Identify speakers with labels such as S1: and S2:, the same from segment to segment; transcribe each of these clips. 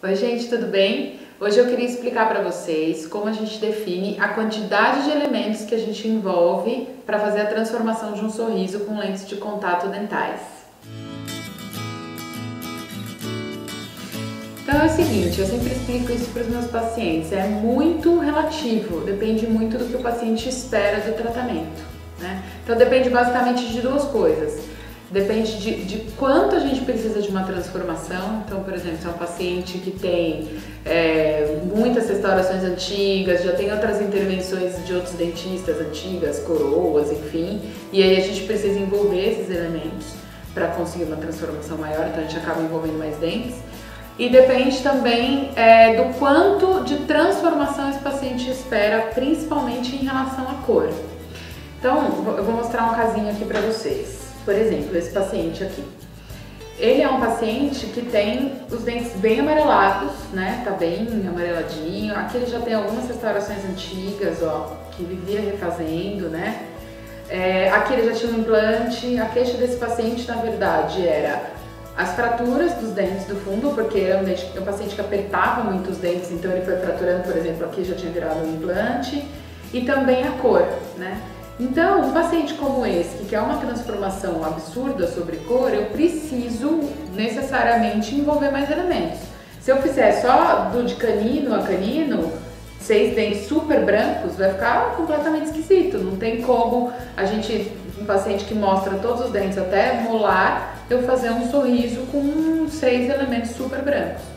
S1: Oi gente, tudo bem? Hoje eu queria explicar para vocês como a gente define a quantidade de elementos que a gente envolve para fazer a transformação de um sorriso com lentes de contato dentais. Então é o seguinte, eu sempre explico isso para os meus pacientes, é muito relativo, depende muito do que o paciente espera do tratamento, né? Então depende basicamente de duas coisas. Depende de quanto a gente precisa de uma transformação. Então, por exemplo, se é um paciente que tem muitas restaurações antigas, já tem outras intervenções de outros dentistas antigas, coroas, enfim, e aí a gente precisa envolver esses elementos para conseguir uma transformação maior, então a gente acaba envolvendo mais dentes. E depende também do quanto de transformação esse paciente espera, principalmente em relação à cor. Então, eu vou mostrar um casinho aqui para vocês. Por exemplo, esse paciente aqui. Ele é um paciente que tem os dentes bem amarelados, né? Tá bem amareladinho. Aqui ele já tem algumas restaurações antigas, ó, que vivia refazendo, né? Aqui ele já tinha um implante. A queixa desse paciente, na verdade, era as fraturas dos dentes do fundo, porque era um paciente que apertava muito os dentes, então ele foi fraturando, por exemplo, aqui já tinha virado um implante. E também a cor, né? Então, um paciente como esse, que quer uma transformação absurda sobre cor, eu preciso necessariamente envolver mais elementos. Se eu fizer só do de canino a canino, 6 dentes super brancos, vai ficar completamente esquisito. Não tem como um paciente que mostra todos os dentes até molar, eu fazer um sorriso com 6 elementos super brancos.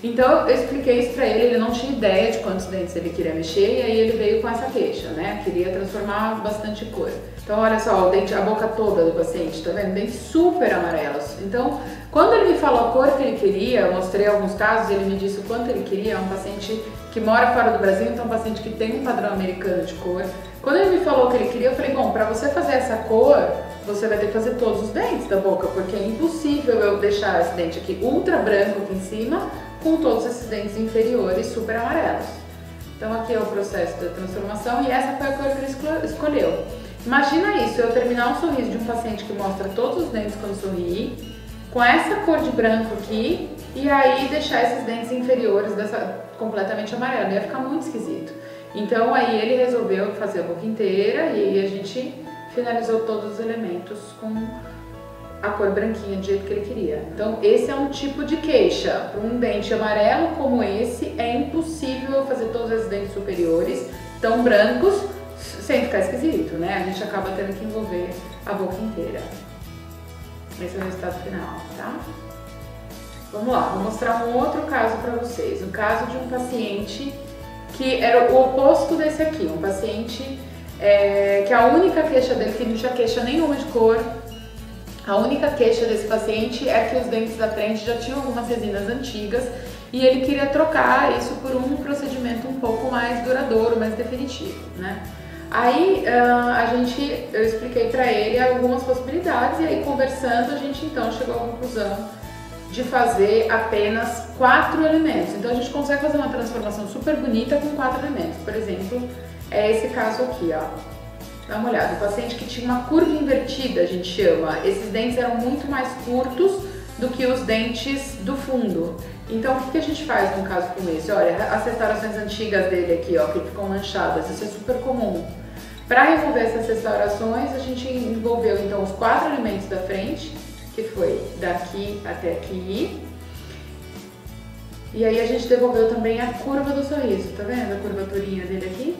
S1: Então eu expliquei isso pra ele, ele não tinha ideia de quantos dentes ele queria mexer e aí ele veio com essa queixa, né? Queria transformar bastante cor. Então olha só, a boca toda do paciente, tá vendo? Dentes super amarelos. Então, quando ele me falou a cor que ele queria, eu mostrei alguns casos, ele me disse o quanto ele queria, é um paciente que mora fora do Brasil, então é um paciente que tem um padrão americano de cor. Quando ele me falou o que ele queria, eu falei, bom, pra você fazer essa cor, você vai ter que fazer todos os dentes da boca, porque é impossível eu deixar esse dente aqui ultra branco aqui em cima, com todos esses dentes inferiores super amarelos. Então aqui é o processo da transformação e essa foi a cor que ele escolheu. Imagina isso, eu terminar um sorriso de um paciente que mostra todos os dentes quando sorri, com essa cor de branco aqui, e aí deixar esses dentes inferiores completamente amarelos, ia ficar muito esquisito. Então aí ele resolveu fazer a boca inteira e aí a gente finalizou todos os elementos com a cor branquinha do jeito que ele queria. Então esse é um tipo de queixa. Para um dente amarelo como esse, é impossível fazer todos esses dentes superiores tão brancos sem ficar esquisito, né? A gente acaba tendo que envolver a boca inteira. Esse é o resultado final, tá? Vamos lá, vou mostrar um outro caso para vocês. O caso de um paciente que era o oposto desse aqui. Um paciente que a única queixa dele, que não tinha queixa nenhuma de cor. A única queixa desse paciente é que os dentes da frente já tinham algumas resinas antigas e ele queria trocar isso por um procedimento um pouco mais duradouro, mais definitivo, né? Aí eu expliquei para ele algumas possibilidades e aí conversando a gente então chegou à conclusão de fazer apenas 4 elementos. Então a gente consegue fazer uma transformação super bonita com 4 elementos. Por exemplo, é esse caso aqui, ó. Dá uma olhada, o paciente que tinha uma curva invertida, a gente chama, esses dentes eram muito mais curtos do que os dentes do fundo. Então o que a gente faz num caso como esse? Olha, as restaurações antigas dele aqui, ó, que ficam manchadas, isso é super comum. Para remover essas restaurações, a gente envolveu então os 4 elementos da frente, que foi daqui até aqui. E aí a gente devolveu também a curva do sorriso, tá vendo a curvaturinha dele aqui?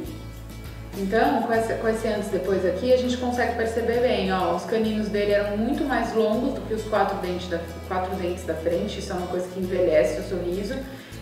S1: Então, com esse antes e depois aqui, a gente consegue perceber bem, ó, os caninos dele eram muito mais longos do que os 4 dentes da frente, isso é uma coisa que envelhece o sorriso.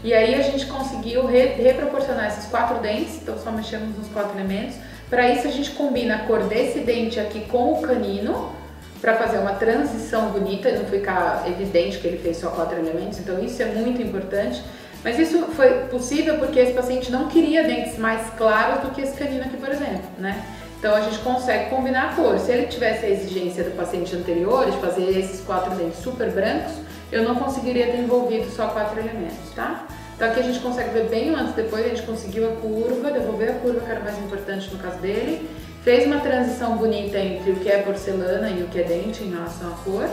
S1: E aí a gente conseguiu reproporcionar esses 4 dentes, então só mexemos nos 4 elementos. Para isso a gente combina a cor desse dente aqui com o canino, para fazer uma transição bonita e não ficar evidente que ele fez só 4 elementos, então isso é muito importante. Mas isso foi possível porque esse paciente não queria dentes mais claros do que esse canino aqui, por exemplo, né? Então a gente consegue combinar a cor. Se ele tivesse a exigência do paciente anterior de fazer esses 4 dentes super brancos, eu não conseguiria ter envolvido só 4 elementos, tá? Então aqui a gente consegue ver bem o antes e depois, a gente conseguiu a curva, devolver a curva que era mais importante no caso dele, fez uma transição bonita entre o que é porcelana e o que é dente em relação à cor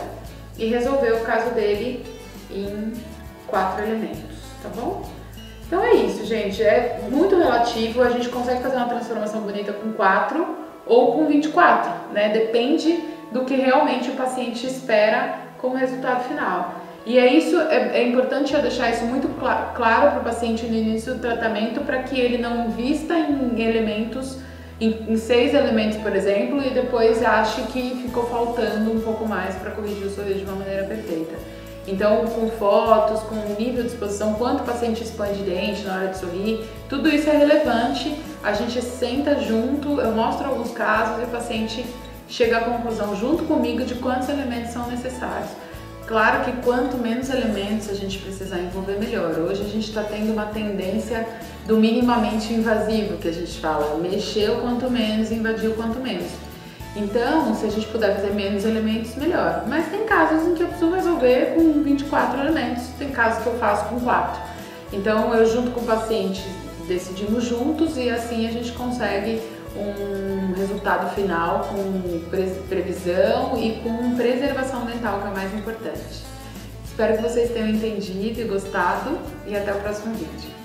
S1: e resolveu o caso dele em 4 elementos. tá bom? Então é isso, gente, é muito relativo, a gente consegue fazer uma transformação bonita com 4 ou com 24, né? Depende do que realmente o paciente espera como resultado final. E é importante eu deixar isso muito claro para o paciente no início do tratamento, para que ele não invista em elementos, em 6 elementos, por exemplo, e depois ache que ficou faltando um pouco mais para corrigir o sorriso de uma maneira perfeita. Então, com fotos, com nível de exposição, quanto o paciente expande dente na hora de sorrir, tudo isso é relevante. A gente senta junto, eu mostro alguns casos e o paciente chega à conclusão junto comigo de quantos elementos são necessários. Claro que quanto menos elementos a gente precisar envolver, melhor. Hoje a gente está tendo uma tendência do minimamente invasivo, que a gente fala, mexer o quanto menos, invadir o quanto menos. Então, se a gente puder fazer menos elementos, melhor. Mas tem casos em que eu preciso resolver com 24 elementos, tem casos que eu faço com 4. Então, eu junto com o paciente decidimos juntos e assim a gente consegue um resultado final com previsão e com preservação dental, que é o mais importante. Espero que vocês tenham entendido e gostado e até o próximo vídeo.